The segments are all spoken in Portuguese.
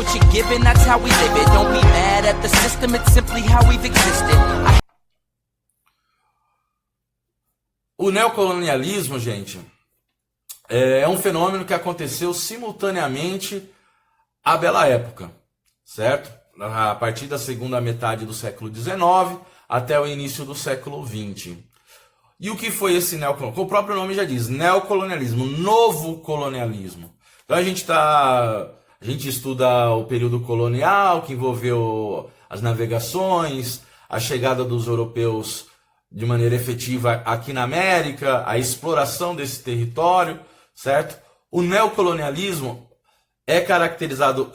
what you're given, that's how we live it. Don't be mad at the system, it's simply how we've existed. O neocolonialismo, gente, é um fenômeno que aconteceu simultaneamente à Bela Época, certo? A partir da segunda metade do século XIX até o início do século XX. E o que foi esse neocolonialismo? O próprio nome já diz, neocolonialismo, novo colonialismo. Então a gente estuda o período colonial, que envolveu as navegações, a chegada dos europeus de maneira efetiva aqui na América, a exploração desse território, certo? O neocolonialismo é caracterizado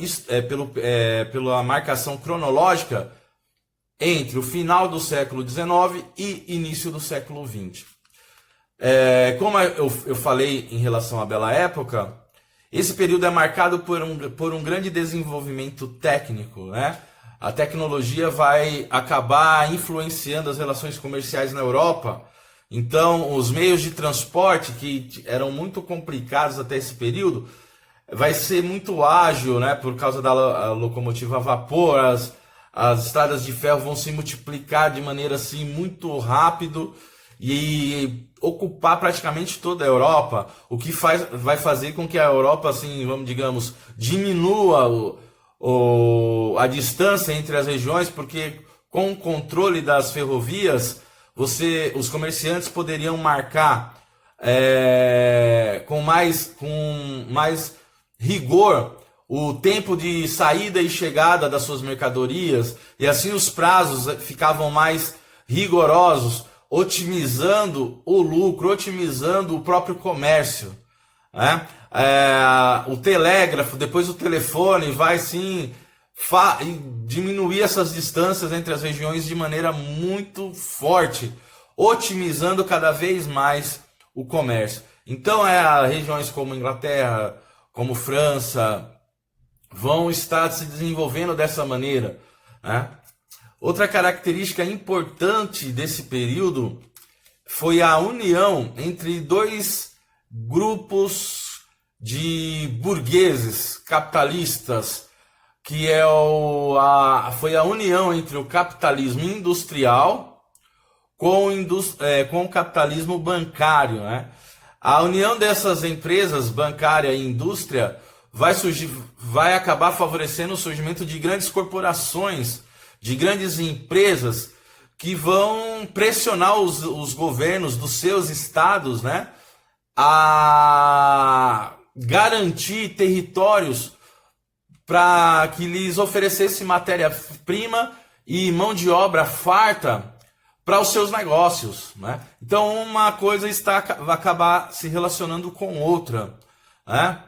pela marcação cronológica entre o final do século XIX e início do século XX. Como eu falei em relação à Bela Época, esse período é marcado por um grande desenvolvimento técnico, né? A tecnologia vai acabar influenciando as relações comerciais na Europa. Então, os meios de transporte, que eram muito complicados até esse período, vai ser muito ágil, né? Por causa da locomotiva a vapor, as estradas de ferro vão se multiplicar de maneira assim muito rápido e ocupar praticamente toda a Europa, o que vai fazer com que a Europa, assim, digamos, diminua a distância entre as regiões, porque com o controle das ferrovias, os comerciantes poderiam marcar com mais rigor o tempo de saída e chegada das suas mercadorias, e assim os prazos ficavam mais rigorosos, otimizando o lucro, otimizando o próprio comércio, né? O telégrafo, depois o telefone, vai sim diminuir essas distâncias entre as regiões de maneira muito forte, otimizando cada vez mais o comércio. Então, regiões como Inglaterra, como França, vão estar se desenvolvendo dessa maneira, né? Outra característica importante desse período foi a união entre dois grupos de burgueses capitalistas, que foi a união entre o capitalismo industrial com o capitalismo bancário, né? A união dessas empresas, bancária e indústria, vai acabar favorecendo o surgimento de grandes corporações, de grandes empresas que vão pressionar os governos dos seus estados, né, a garantir territórios para que lhes oferecesse matéria-prima e mão de obra farta para os seus negócios, né? Então uma coisa vai acabar se relacionando com outra, né?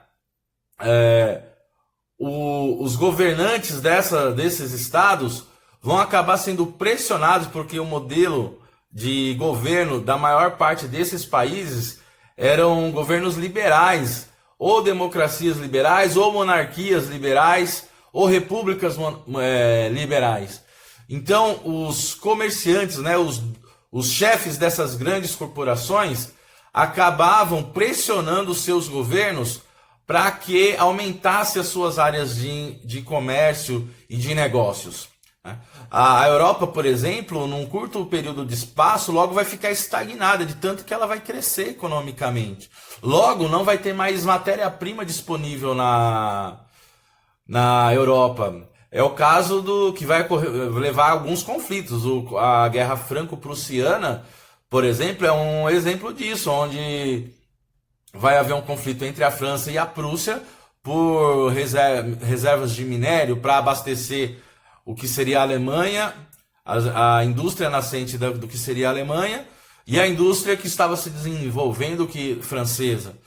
Os governantes desses estados vão acabar sendo pressionados, porque o modelo de governo da maior parte desses países eram governos liberais, ou democracias liberais, ou monarquias liberais, ou repúblicas liberais. Então, os comerciantes, né, os chefes dessas grandes corporações acabavam pressionando os seus governos para que aumentasse as suas áreas de comércio e de negócios. A Europa, por exemplo, num curto período de espaço, logo vai ficar estagnada, de tanto que ela vai crescer economicamente. Logo, não vai ter mais matéria-prima disponível na Europa. É o caso que vai levar a alguns conflitos. A Guerra Franco-Prussiana, por exemplo, é um exemplo disso, onde vai haver um conflito entre a França e a Prússia por reservas de minério para abastecer o que seria a Alemanha, a indústria nascente do que seria a Alemanha, e a indústria que estava se desenvolvendo, francesa.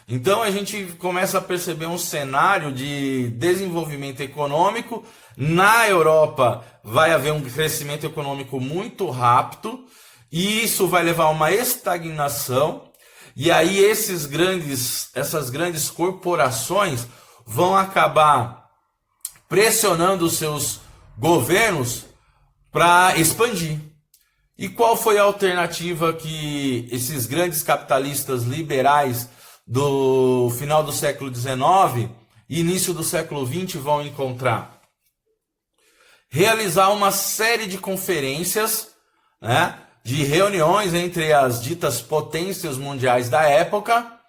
Então a gente começa a perceber um cenário de desenvolvimento econômico. Na Europa vai haver um crescimento econômico muito rápido, e isso vai levar a uma estagnação, e aí essas grandes corporações vão acabar pressionando os seus governos para expandir. E qual foi a alternativa que esses grandes capitalistas liberais do final do século XIX início do século XX vão encontrar? Realizar uma série de conferências, né, de reuniões entre as ditas potências mundiais da época,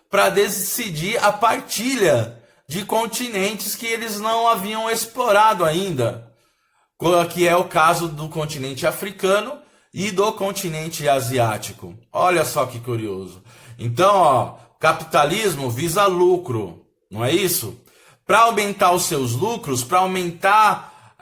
para decidir a partilha de continentes que eles não haviam explorado ainda, que é o caso do continente africano e do continente asiático. Olha só que curioso. Então, ó, capitalismo visa lucro, não é isso? Para aumentar os seus lucros, para aumentar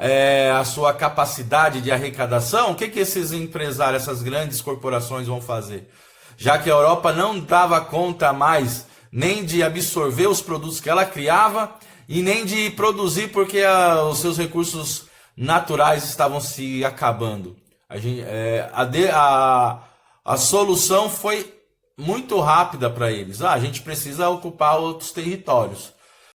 a sua capacidade de arrecadação, o que esses empresários, essas grandes corporações vão fazer? Já que a Europa não dava conta mais nem de absorver os produtos que ela criava e nem de produzir porque os seus recursos naturais estavam se acabando. A solução foi muito rápida para eles. A gente precisa ocupar outros territórios.